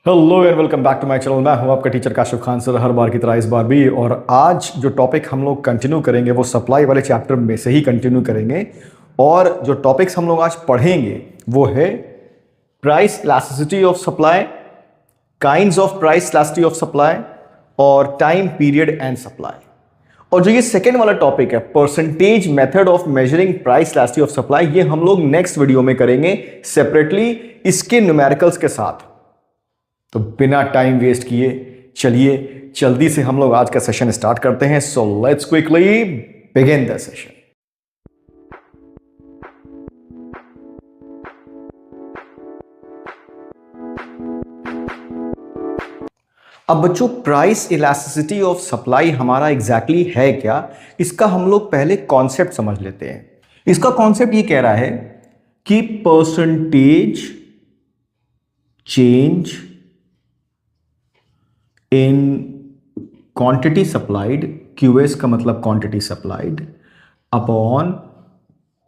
Hello and welcome back to my channel. मैं हूं आपका टीचर काशिफ खान सर, हर बार की तरह इस बार भी। और आज जो टॉपिक हम लोग कंटिन्यू करेंगे वो सप्लाई वाले चैप्टर में से ही कंटिन्यू करेंगे। और जो टॉपिक्स हम लोग आज पढ़ेंगे वो है price elasticity of supply, kinds of price elasticity of supply और टाइम पीरियड एंड सप्लाई। और जो ये सेकेंड वाला टॉपिक है percentage method of measuring price elasticity of supply, ये हम लोग नेक्स्ट वीडियो में करेंगे सेपरेटली इसके न्यूमेरिकल्स के साथ। तो बिना टाइम वेस्ट किए चलिए जल्दी से हम लोग आज का सेशन स्टार्ट करते हैं। So let's quickly begin the session. अब बच्चों, प्राइस इलास्टिसिटी ऑफ सप्लाई हमारा एग्जैक्टली है क्या, इसका हम लोग पहले कॉन्सेप्ट समझ लेते हैं। इसका कॉन्सेप्ट ये कह रहा है कि percentage change in quantity supplied, QS का मतलब quantity supplied, upon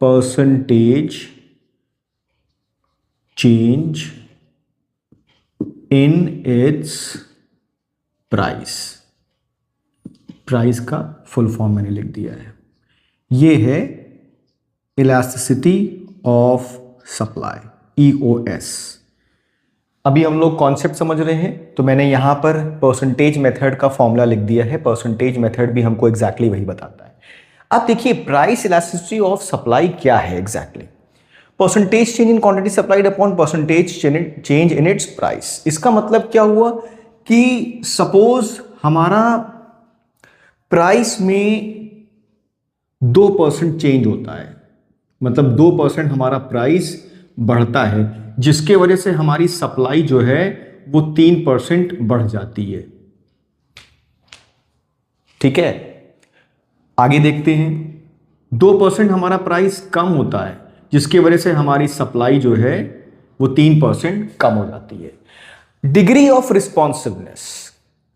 percentage change in its price. Price का फुल फॉर्म मैंने लिख दिया है। ये है इलास्टिसिटी ऑफ सप्लाई, EOS। अभी हम लोग कॉन्सेप्ट समझ रहे हैं, तो मैंने यहां पर परसेंटेज मेथड का फॉर्मूला लिख दिया है। परसेंटेज मेथड भी हमको एग्जैक्टली वही बताता है। अब देखिए प्राइस इलास्टिसिटी ऑफ सप्लाई क्या है exactly. Percentage change in quantity supplied upon percentage change in its price. इसका मतलब क्या हुआ कि सपोज हमारा प्राइस में 2% चेंज होता है, मतलब 2% हमारा प्राइस बढ़ता है, जिसके वजह से हमारी सप्लाई जो है वो 3% बढ़ जाती है। ठीक है, आगे देखते हैं। 2% हमारा प्राइस कम होता है, जिसकी वजह से हमारी सप्लाई जो है वो 3% कम हो जाती है। Degree of responsiveness,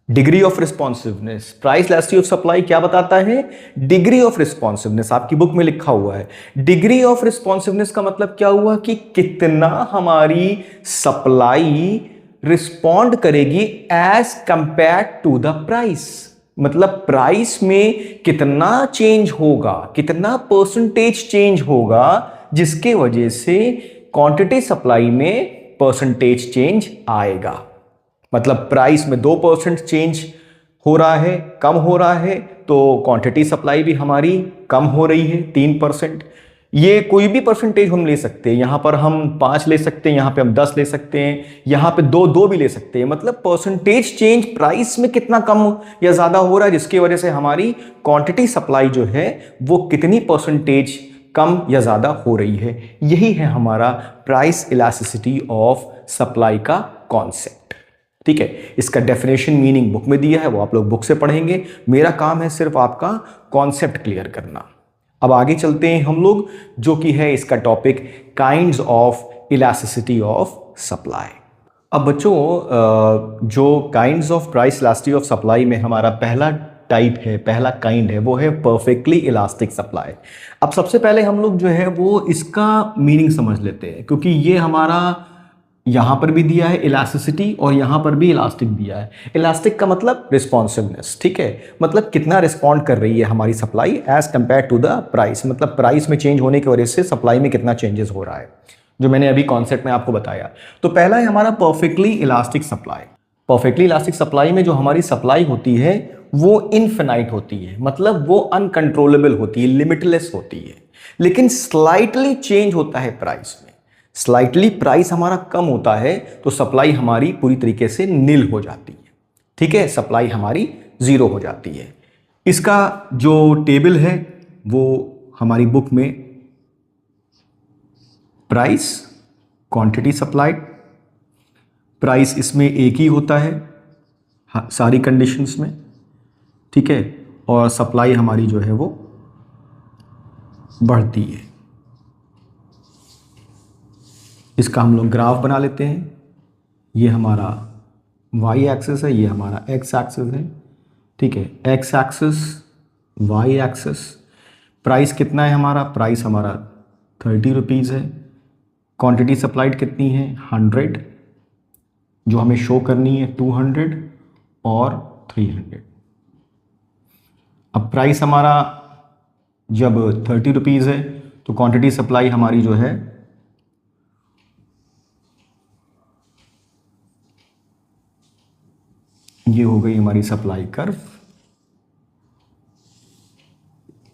degree of responsiveness, price elasticity of supply क्या बताता है? Degree of responsiveness. आपकी बुक में लिखा हुआ है डिग्री ऑफ रिस्पॉन्सिवनेस का मतलब क्या हुआ कि कितना हमारी सप्लाई रिस्पॉन्ड करेगी as compared to the price. मतलब प्राइस में कितना चेंज होगा, कितना परसेंटेज चेंज होगा, जिसके वजह से क्वांटिटी सप्लाई में परसेंटेज चेंज आएगा। मतलब प्राइस में 2% चेंज हो रहा है, कम हो रहा है, तो क्वांटिटी सप्लाई भी हमारी कम हो रही है 3%। ये कोई भी परसेंटेज हम ले सकते हैं, यहां पर हम 5 ले सकते हैं, यहां पे हम 10 ले सकते हैं, यहां पे 2 भी ले सकते हैं। मतलब परसेंटेज चेंज प्राइस में कितना कम या ज्यादा हो रहा है, जिसकी वजह से हमारी क्वांटिटी सप्लाई जो है वो कितनी परसेंटेज कम या ज्यादा हो रही है। यही है हमारा प्राइस इलास्टिसिटी ऑफ सप्लाई का कॉन्सेप्ट। ठीक है, इसका डेफिनेशन मीनिंग बुक में दिया है, वो आप लोग बुक से पढ़ेंगे। मेरा काम है सिर्फ आपका कॉन्सेप्ट क्लियर करना। अब आगे चलते हैं हम लोग, जो कि है इसका topic kinds of elasticity of supply. अब बच्चों, जो kinds of price elasticity of supply में हमारा पहला टाइप है, पहला काइंड है, वो है परफेक्टली इलास्टिक सप्लाई। अब सबसे पहले हम लोग जो है वो इसका मीनिंग समझ लेते हैं, क्योंकि ये हमारा यहां पर भी दिया है इलास्टिसिटी और यहां पर भी इलास्टिक दिया है। इलास्टिक का मतलब रिस्पॉन्सिवनेस। ठीक है, मतलब कितना रिस्पॉन्ड कर रही है हमारी supply as compared to the price. मतलब प्राइस में चेंज होने की वजह से सप्लाई में कितना चेंजेस हो रहा है, जो मैंने अभी कॉन्सेप्ट में आपको बताया। तो पहला है हमारा perfectly elastic supply. Perfectly elastic supply में जो हमारी सप्लाई होती है वो इनफिनाइट होती है, मतलब वो अनकंट्रोलेबल होती है, लिमिटलेस होती है। लेकिन स्लाइटली चेंज होता है प्राइस में, स्लाइटली प्राइस हमारा कम होता है तो सप्लाई हमारी पूरी तरीके से नील हो जाती है। ठीक है, सप्लाई हमारी 0 हो जाती है। इसका जो टेबल है वो हमारी बुक में प्राइस, क्वांटिटी सप्लाइड, प्राइस इसमें एक ही होता है सारी कंडीशंस में। ठीक है, और सप्लाई हमारी जो है वो बढ़ती है। इसका हम लोग ग्राफ बना लेते हैं। ये हमारा y एक्सिस है, ये हमारा x एक्सिस है। ठीक है, x axis, y axis. Price कितना है हमारा? प्राइस हमारा 30 रुपीज़ है। क्वांटिटी सप्लाइड कितनी है? 100। जो हमें शो करनी है 200 और 300। अब प्राइस हमारा जब 30 रुपीज़ है तो क्वांटिटी सप्लाई हमारी जो है ये हो गई हमारी सप्लाई कर्व।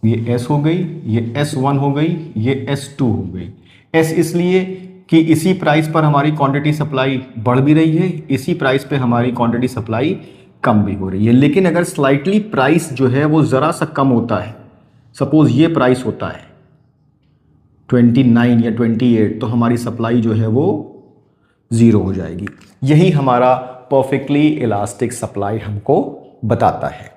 ये S हो गई, ये S1 हो गई, ये S2 हो गई। S इसलिए कि इसी प्राइस पर हमारी क्वांटिटी सप्लाई बढ़ भी रही है, इसी प्राइस पे हमारी क्वांटिटी सप्लाई कम भी हो रही है। लेकिन अगर स्लाइटली प्राइस जो है वो ज़रा सा कम होता है, सपोज ये प्राइस होता है 29 या 28, तो हमारी सप्लाई जो है वो ज़ीरो हो जाएगी। यही हमारा परफेक्टली इलास्टिक सप्लाई हमको बताता है।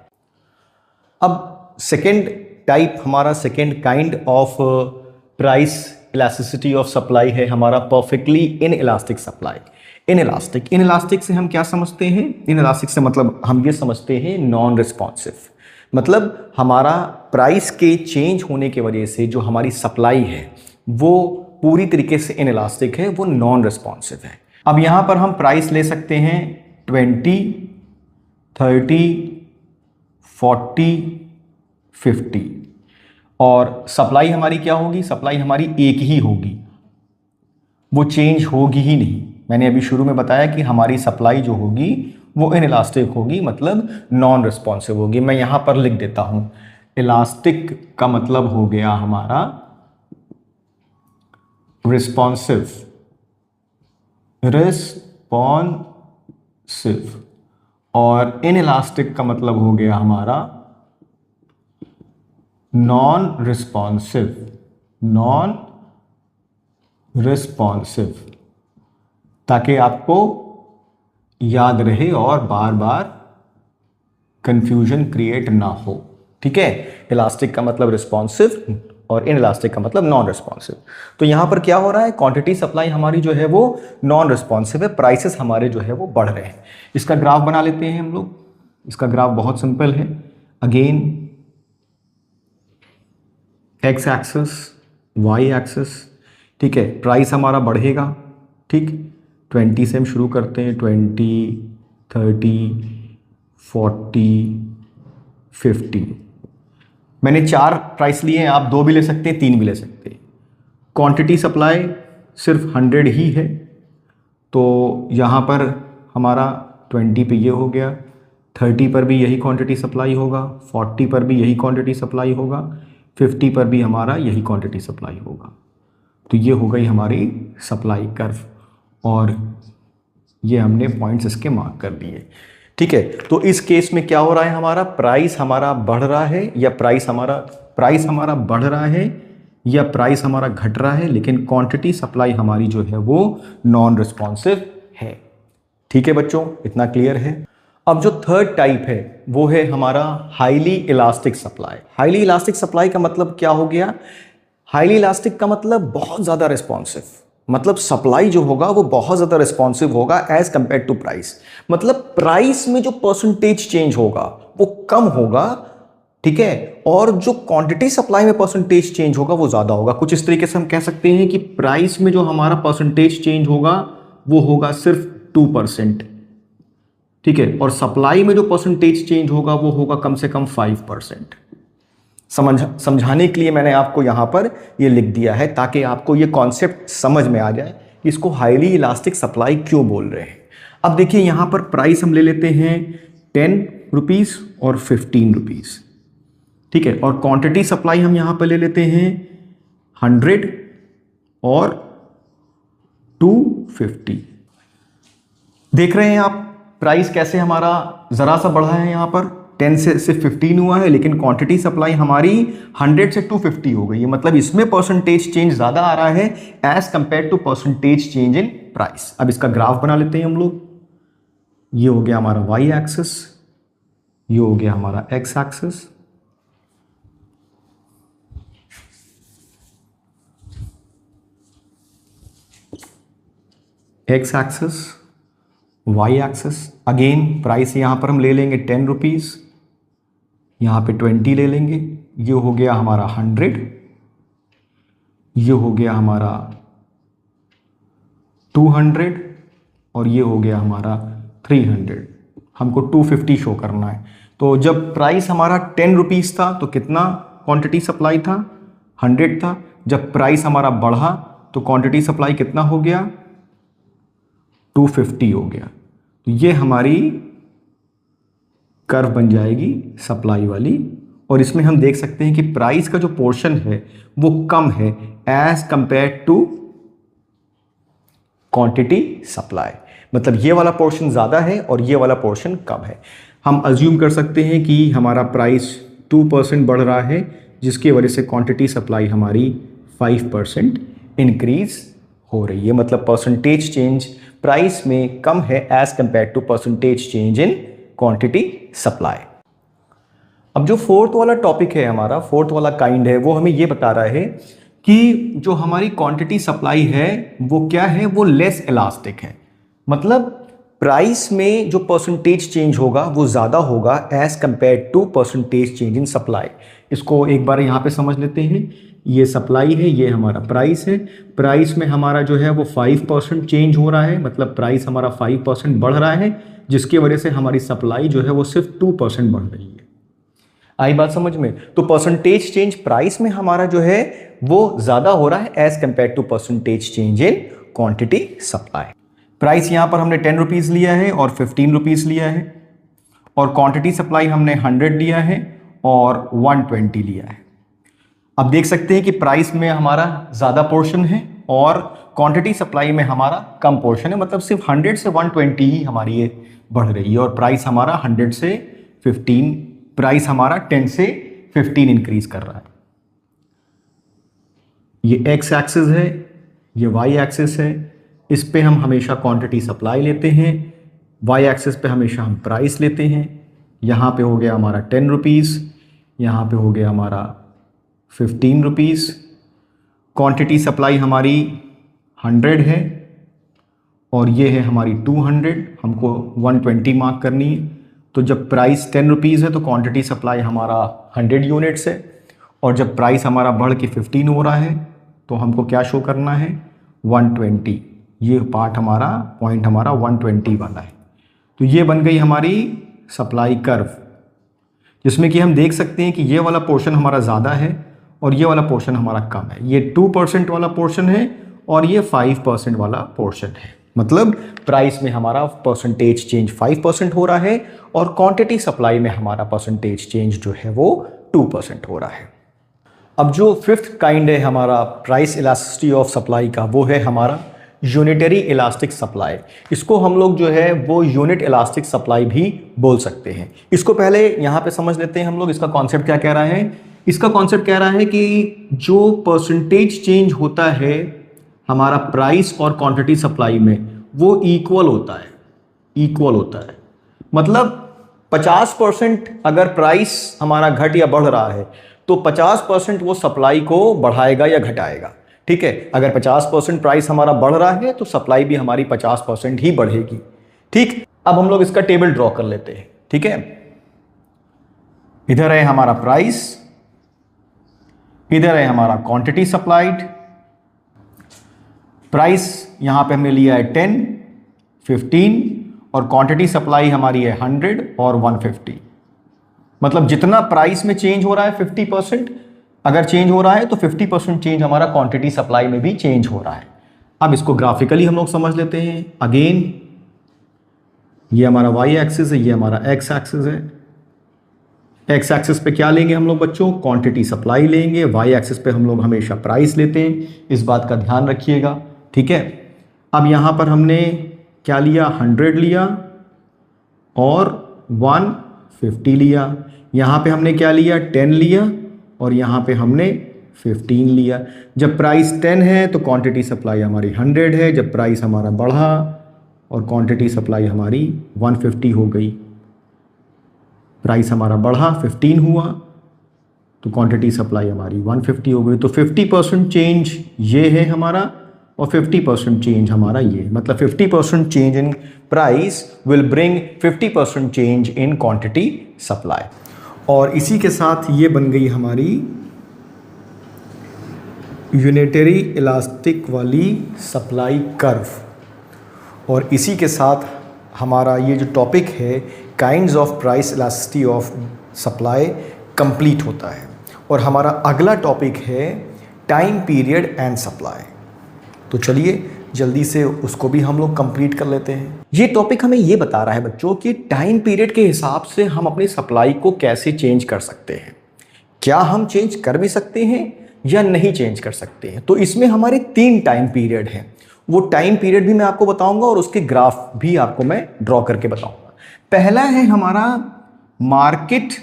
अब सेकेंड टाइप, हमारा second kind of price elasticity of supply है हमारा perfectly in elastic supply. In elastic से हम क्या समझते हैं? इन इलास्टिक से मतलब हम ये समझते हैं नॉन रिस्पॉन्सिव। मतलब हमारा प्राइस के चेंज होने की वजह से जो हमारी सप्लाई है वो पूरी तरीके से इन इलास्टिक है, वो नॉन रिस्पॉन्सिव है। अब यहां पर हम प्राइस ले सकते हैं 20, 30, 40, 50 और सप्लाई हमारी क्या होगी? सप्लाई हमारी एक ही होगी, वो चेंज होगी ही नहीं। मैंने अभी शुरू में बताया कि हमारी सप्लाई जो होगी वो इन इलास्टिक होगी, मतलब नॉन रिस्पॉन्सिव होगी। मैं यहां पर लिख देता हूं, इलास्टिक का मतलब हो गया हमारा रिस्पॉन्सिव, और इन इलास्टिक का मतलब हो गया हमारा नॉन रिस्पॉन्सिव, ताकि आपको याद रहे और बार बार कंफ्यूजन क्रिएट ना हो। ठीक है, इलास्टिक का मतलब रिस्पॉन्सिव और इन इलास्टिक का मतलब नॉन रिस्पॉन्सिव। तो यहां पर क्या हो रहा है? क्वांटिटी सप्लाई हमारी जो है वो नॉन रिस्पॉन्सिव है, प्राइसेस हमारे जो है वो बढ़ रहे हैं। इसका ग्राफ बना लेते हैं हम लोग। इसका ग्राफ बहुत सिंपल है। Again X axis, Y axis, ठीक है। प्राइस हमारा बढ़ेगा, ठीक। 20 से हम शुरू करते हैं, 20, 30, 40, 50। मैंने 4 प्राइस लिए हैं, आप 2 भी ले सकते हैं, 3 भी ले सकते हैं। क्वांटिटी सप्लाई सिर्फ 100 ही है, तो यहाँ पर हमारा 20 पे ये हो गया, 30 पर भी यही क्वांटिटी सप्लाई होगा, 40 पर भी यही क्वांटिटी सप्लाई होगा, 50 पर भी हमारा यही क्वांटिटी सप्लाई होगा। तो ये हो गई हमारी सप्लाई कर्व और ये हमने पॉइंट्स इसके मार्क कर दिए। ठीक है, तो इस केस में क्या हो रहा है? हमारा प्राइस हमारा बढ़ रहा है या प्राइस हमारा बढ़ रहा है या प्राइस हमारा घट रहा है, लेकिन क्वांटिटी सप्लाई हमारी जो है वो नॉन रिस्पॉन्सिव है। ठीक है बच्चों, इतना क्लियर है। अब जो थर्ड टाइप है वो है हमारा highly elastic supply. Highly elastic supply का मतलब क्या हो गया? हाईली इलास्टिक का मतलब बहुत ज्यादा रिस्पॉन्सिव, मतलब सप्लाई जो होगा वो बहुत ज्यादा रिस्पॉन्सिव होगा एज कंपेयर टू प्राइस। मतलब प्राइस में जो परसेंटेज चेंज होगा वो कम होगा, ठीक है, और जो क्वांटिटी सप्लाई में परसेंटेज चेंज होगा वो ज्यादा होगा। कुछ इस तरीके से हम कह सकते हैं कि प्राइस में जो हमारा परसेंटेज चेंज होगा वो होगा सिर्फ 2%, ठीक है, और सप्लाई में जो परसेंटेज चेंज होगा वो होगा कम से कम 5%। समझाने के लिए मैंने आपको यहां पर ये लिख दिया है ताकि आपको ये कॉन्सेप्ट समझ में आ जाए कि इसको हाईली इलास्टिक सप्लाई क्यों बोल रहे हैं। अब देखिए यहां पर प्राइस हम ले लेते हैं 10 रुपीज और 15 रुपीज, ठीक है, और क्वांटिटी सप्लाई हम यहां पर ले लेते हैं 100 और 250। देख रहे हैं आप प्राइस कैसे हमारा जरा सा बढ़ा है, यहां पर 10 से 15 हुआ है, लेकिन क्वांटिटी सप्लाई हमारी 100 से 250 हो गई है। मतलब इसमें परसेंटेज चेंज ज्यादा आ रहा है as compared to percentage change in price. अब इसका ग्राफ बना लेते हैं हम लोग। ये हो गया हमारा वाई एक्सिस, ये हो गया हमारा X axis. X axis, Y axis. Again price यहां पर हम ले लेंगे 10 रुपीज, यहां पे 20 ले लेंगे। ये हो गया हमारा 100, ये हो गया हमारा 200 और ये हो गया हमारा 300। हमको 250 शो करना है। तो जब प्राइस हमारा 10 रुपीज़ था तो कितना क्वांटिटी सप्लाई था? 100 था। जब प्राइस हमारा बढ़ा तो क्वांटिटी सप्लाई कितना हो गया? 250 हो गया। तो ये हमारी कर्व बन जाएगी सप्लाई वाली, और इसमें हम देख सकते हैं कि प्राइस का जो पोर्शन है वो कम है as compared to quantity supply. मतलब ये वाला पोर्शन ज़्यादा है और ये वाला पोर्शन कम है। हम अज्यूम कर सकते हैं कि हमारा प्राइस 2% बढ़ रहा है, जिसकी वजह से क्वांटिटी सप्लाई हमारी 5% इंक्रीज हो रही है। मतलब परसेंटेज चेंज प्राइस में कम है as compared to percentage change in quantity supply. अब जो फोर्थ वाला टॉपिक है हमारा, फोर्थ वाला काइंड है, वो हमें ये बता रहा है कि जो हमारी क्वांटिटी सप्लाई है वो क्या है? वो लेस इलास्टिक है। मतलब प्राइस में जो परसेंटेज चेंज होगा वो ज़्यादा होगा as compared to percentage change in supply. इसको एक बार यहाँ पे समझ लेते हैं। ये सप्लाई है, ये हमारा प्राइस है। प्राइस में हमारा जो है वो 5% चेंज हो रहा है, मतलब प्राइस हमारा 5% बढ़ रहा है, जिसकी वजह से हमारी सप्लाई जो है वो सिर्फ 2% बढ़ रही है। आई बात समझ में? तो परसेंटेज चेंज प्राइस में हमारा जो है वो ज़्यादा हो रहा है as compared to percentage change in quantity supply. Price यहाँ पर हमने 10 रुपीज़ लिया है और 15 रुपीज़ लिया है, और क्वांटिटी सप्लाई हमने 100 लिया है और 120 लिया है। अब देख सकते हैं कि प्राइस में हमारा ज़्यादा पोर्शन है और क्वांटिटी सप्लाई में हमारा कम पोर्शन है। मतलब सिर्फ 100 से 120 ही हमारी ये बढ़ रही है, और प्राइस हमारा 100 से 15, प्राइस हमारा 10 से 15 इंक्रीज कर रहा है। ये एक्स एक्सिस है, ये वाई एक्सिस है। इस पे हम हमेशा क्वांटिटी सप्लाई लेते हैं, वाई एक्सिस पे हमेशा हम प्राइस लेते हैं। यहाँ पे हो गया हमारा 10 रुपीज़, यहाँ पे हो गया हमारा 15 रुपीज़। क्वांटिटी सप्लाई हमारी 100 है और ये है हमारी 200, हमको 120 मार्क करनी है। तो जब प्राइस 10 रुपीज़ है तो क्वांटिटी सप्लाई हमारा 100 यूनिट्स है, और जब प्राइस हमारा बढ़ के 15 हो रहा है तो हमको क्या शो करना है? 120। ये पार्ट हमारा, पॉइंट हमारा 120 वाला है। तो ये बन गई हमारी सप्लाई कर्व, जिसमें कि हम देख सकते हैं कि ये वाला पोर्शन हमारा ज़्यादा है और ये वाला पोर्शन हमारा कम है। ये 2% वाला पोर्शन है और ये 5% वाला पोर्शन है। मतलब प्राइस में हमारा परसेंटेज चेंज 5% हो रहा है और क्वांटिटी सप्लाई में हमारा परसेंटेज चेंज जो है वो 2% हो रहा है। अब जो फिफ्थ काइंड है हमारा प्राइस इलास्टिसिटी ऑफ सप्लाई का, वो है हमारा यूनिटरी इलास्टिक सप्लाई। इसको हम लोग जो है वो यूनिट इलास्टिक सप्लाई भी बोल सकते हैं। इसको पहले यहाँ पे समझ लेते हैं हम लोग, इसका कॉन्सेप्ट क्या कह रहा है। इसका कॉन्सेप्ट कह रहा है कि जो परसेंटेज चेंज होता है हमारा प्राइस और क्वांटिटी सप्लाई में, वो इक्वल होता है, इक्वल होता है। मतलब 50% अगर प्राइस हमारा घट या बढ़ रहा है तो 50% वो सप्लाई को बढ़ाएगा या घटाएगा। ठीक है, अगर 50% प्राइस हमारा बढ़ रहा है तो सप्लाई भी हमारी 50% ही बढ़ेगी। ठीक, अब हम लोग इसका टेबल ड्रॉ कर लेते हैं। ठीक है, इधर है हमारा प्राइस, इधर है हमारा क्वांटिटी सप्लाइड। प्राइस यहां पे हमने लिया है 10, 15 और क्वांटिटी सप्लाई हमारी है 100 और 150। मतलब जितना प्राइस में चेंज हो रहा है 50% अगर चेंज हो रहा है तो 50% चेंज हमारा क्वांटिटी सप्लाई में भी चेंज हो रहा है। अब इसको ग्राफिकली हम लोग समझ लेते हैं। अगेन ये हमारा वाई एक्सिस है, ये हमारा एक्स एक्सिस है। एक्स एक्सिस पे क्या लेंगे हम लोग बच्चों? क्वांटिटी सप्लाई लेंगे। वाई एक्सिस पे हम लोग हमेशा प्राइस लेते हैं, इस बात का ध्यान रखिएगा। ठीक है, अब यहाँ पर हमने क्या लिया? 100 लिया और 150 लिया। यहाँ पे हमने क्या लिया? 10 लिया और यहाँ पे हमने 15 लिया। जब प्राइस 10 है तो क्वांटिटी सप्लाई हमारी 100 है। जब प्राइस हमारा बढ़ा और क्वांटिटी सप्लाई हमारी 150 हो गई, प्राइस हमारा बढ़ा 15 हुआ तो क्वांटिटी सप्लाई हमारी 150 हो गई। तो 50% चेंज ये है हमारा और 50% चेंज हमारा ये। मतलब 50% change in price will bring 50% change in quantity supply. और इसी के साथ ये बन गई हमारी यूनिटरी इलास्टिक वाली सप्लाई कर्व। और इसी के साथ हमारा ये जो टॉपिक है kinds of price elasticity of supply complete होता है। और हमारा अगला टॉपिक है टाइम पीरियड एंड सप्लाई। तो चलिए जल्दी से उसको भी हम लोग कंप्लीट कर लेते हैं। ये टॉपिक हमें ये बता रहा है बच्चों कि टाइम पीरियड के हिसाब से हम अपनी सप्लाई को कैसे चेंज कर सकते हैं। क्या हम चेंज कर भी सकते हैं या नहीं चेंज कर सकते हैं। तो इसमें हमारे 3 टाइम पीरियड हैं। वो टाइम पीरियड भी मैं आपको बताऊंगा और उसके ग्राफ भी आपको मैं ड्रॉ करके बताऊंगा। पहला है हमारा मार्केट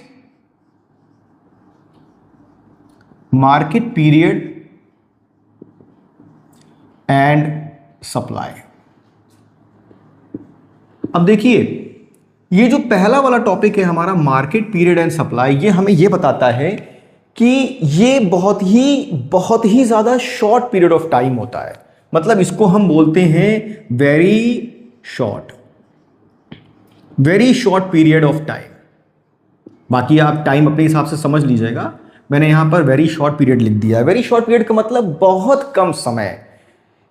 पीरियड एंड सप्लाई। अब देखिए ये जो पहला वाला टॉपिक है हमारा मार्केट पीरियड एंड सप्लाई, ये हमें ये बताता है कि ये बहुत ही ज्यादा शॉर्ट पीरियड ऑफ टाइम होता है। मतलब इसको हम बोलते हैं very short period of time. बाकी आप टाइम अपने हिसाब से समझ लीजिएगा, मैंने यहां पर वेरी शॉर्ट पीरियड लिख दिया है। वेरी शॉर्ट पीरियड का मतलब बहुत कम समय,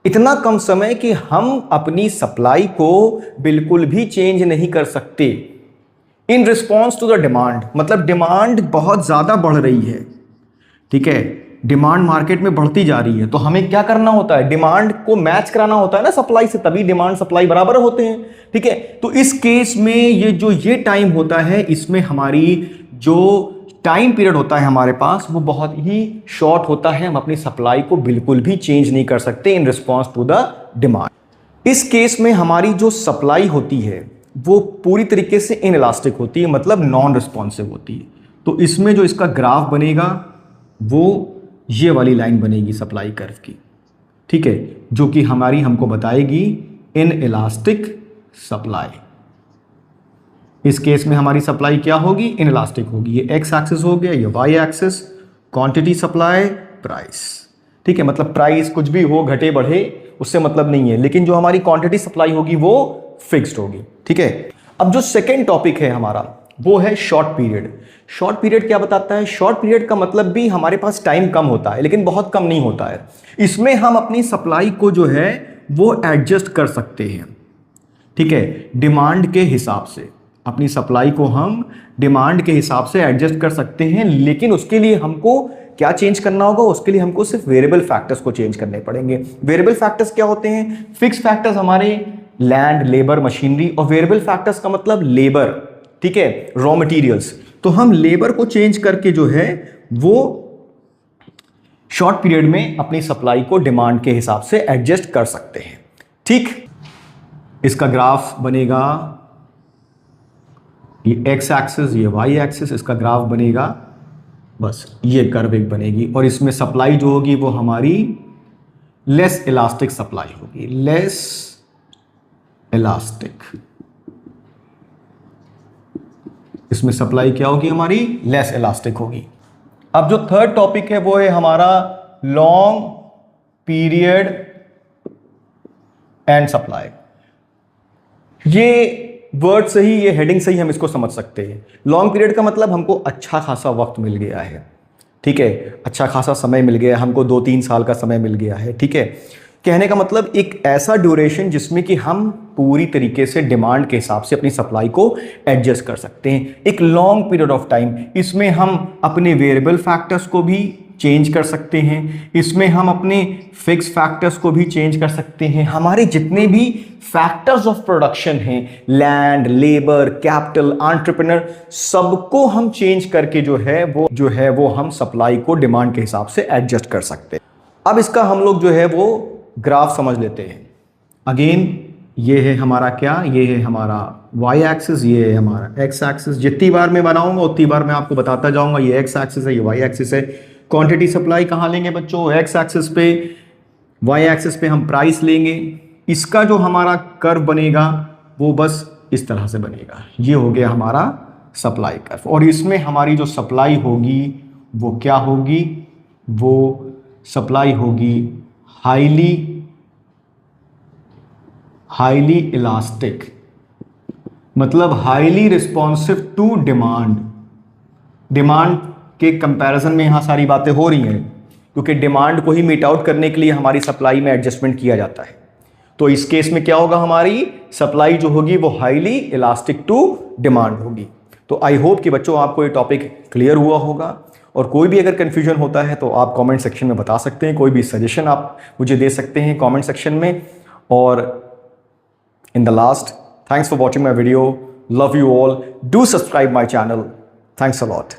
इतना कम समय कि हम अपनी सप्लाई को बिल्कुल भी चेंज नहीं कर सकते in response to the demand. मतलब डिमांड बहुत ज्यादा बढ़ रही है, ठीक है, डिमांड मार्केट में बढ़ती जा रही है, तो हमें क्या करना होता है, डिमांड को मैच कराना होता है ना सप्लाई से, तभी डिमांड सप्लाई बराबर होते हैं, ठीक है। तो इस केस में ये टाइम होता है, इसमें हमारी जो टाइम पीरियड होता है हमारे पास वो बहुत ही शॉर्ट होता है। हम अपनी सप्लाई को बिल्कुल भी चेंज नहीं कर सकते in response to the demand. इस केस में हमारी जो सप्लाई होती है वो पूरी तरीके से इनइलास्टिक होती है, मतलब नॉन रिस्पॉन्सिव होती है। तो इसमें जो इसका ग्राफ बनेगा वो ये वाली लाइन बनेगी सप्लाई कर्व की, ठीक है, जो कि हमको बताएगी इनइलास्टिक सप्लाई। इस केस में हमारी सप्लाई क्या होगी, इनइलास्टिक होगी। ये एक्स एक्सिस हो गया, ये Y axis, quantity supply price, ठीक है। मतलब प्राइस कुछ भी हो, घटे बढ़े, उससे मतलब नहीं है, लेकिन जो हमारी क्वांटिटी सप्लाई होगी वो फिक्स्ड होगी, ठीक है। अब जो सेकेंड टॉपिक है हमारा वो है शॉर्ट पीरियड। शॉर्ट पीरियड क्या बताता है, शॉर्ट पीरियड का मतलब भी हमारे पास टाइम कम होता है, लेकिन बहुत कम नहीं होता है। इसमें हम अपनी सप्लाई को जो है वो एडजस्ट कर सकते हैं, ठीक है, डिमांड के हिसाब से। अपनी सप्लाई को हम डिमांड के हिसाब से एडजस्ट कर सकते हैं, लेकिन उसके लिए हमको क्या चेंज करना होगा, उसके लिए हमको सिर्फ वेरिएबल फैक्टर्स को चेंज करने पड़ेंगे। वेरिएबल फैक्टर्स क्या होते हैं, फिक्स फैक्टर्स हमारे लैंड, लेबर, मशीनरी, और वेरिएबल फैक्टर्स का मतलब लेबर, ठीक है, रॉ मटेरियल्स। तो हम लेबर को चेंज करके जो है वो शॉर्ट पीरियड में अपनी सप्लाई को डिमांड के हिसाब से एडजस्ट कर सकते हैं, ठीक। इसका ग्राफ बनेगा, ये एक्स एक्सिस, ये वाई एक्सिस, इसका ग्राफ बनेगा, बस ये कर्व एक बनेगी। और इसमें सप्लाई जो होगी वो हमारी लेस इलास्टिक सप्लाई होगी, लेस इलास्टिक। इसमें सप्लाई क्या होगी हमारी, लेस इलास्टिक होगी। अब जो थर्ड टॉपिक है वो है हमारा लॉन्ग पीरियड एंड सप्लाई। ये वर्ड से ही, ये हेडिंग से ही हम इसको समझ सकते हैं। लॉन्ग पीरियड का मतलब हमको अच्छा खासा वक्त मिल गया है, ठीक है, अच्छा खासा समय मिल गया, हमको 2-3 साल का समय मिल गया है, ठीक है। कहने का मतलब एक ऐसा ड्यूरेशन जिसमें कि हम पूरी तरीके से डिमांड के हिसाब से अपनी सप्लाई को एडजस्ट कर सकते हैं, एक लॉन्ग पीरियड ऑफ टाइम। इसमें हम अपने वेरिएबल फैक्टर्स को भी चेंज कर सकते हैं, इसमें हम अपने फिक्स फैक्टर्स को भी चेंज कर सकते हैं। हमारे जितने भी फैक्टर्स ऑफ प्रोडक्शन हैं, लैंड, लेबर, कैपिटल, एंटरप्रेन्योर, सबको हम चेंज करके जो है वो हम सप्लाई को डिमांड के हिसाब से एडजस्ट कर सकते हैं। अब इसका हम लोग जो है वो ग्राफ समझ लेते हैं। अगेन ये है हमारा क्या, ये है हमारा वाई एक्सिस, ये है हमारा एक्स एक्सिस। जितनी बार मैं बनाऊंगा उतनी बार मैं आपको बताता जाऊंगा, ये एक्स एक्सिस है, ये वाई एक्सिस है। क्वांटिटी सप्लाई कहाँ लेंगे बच्चों, एक्स एक्सिस पे, वाई एक्सिस पे हम प्राइस लेंगे। इसका जो हमारा कर्व बनेगा वो बस इस तरह से बनेगा। ये हो गया हमारा सप्लाई कर्व, और इसमें हमारी जो सप्लाई होगी वो क्या होगी, वो सप्लाई होगी हाईली इलास्टिक, मतलब highly responsive to demand. Demand के कंपैरिजन में यहां सारी बातें हो रही हैं, क्योंकि डिमांड को ही मीट आउट करने के लिए हमारी सप्लाई में एडजस्टमेंट किया जाता है। तो इस केस में क्या होगा, हमारी सप्लाई जो होगी वो हाईली इलास्टिक टू डिमांड होगी। तो आई होप कि बच्चों आपको ये टॉपिक क्लियर हुआ होगा, और कोई भी अगर कंफ्यूजन होता है तो आप कमेंट सेक्शन में बता सकते हैं, कोई भी सजेशन आप मुझे दे सकते हैं कमेंट सेक्शन में। और in the last, thanks for watching my video, love you all, do subscribe my channel, thanks a lot.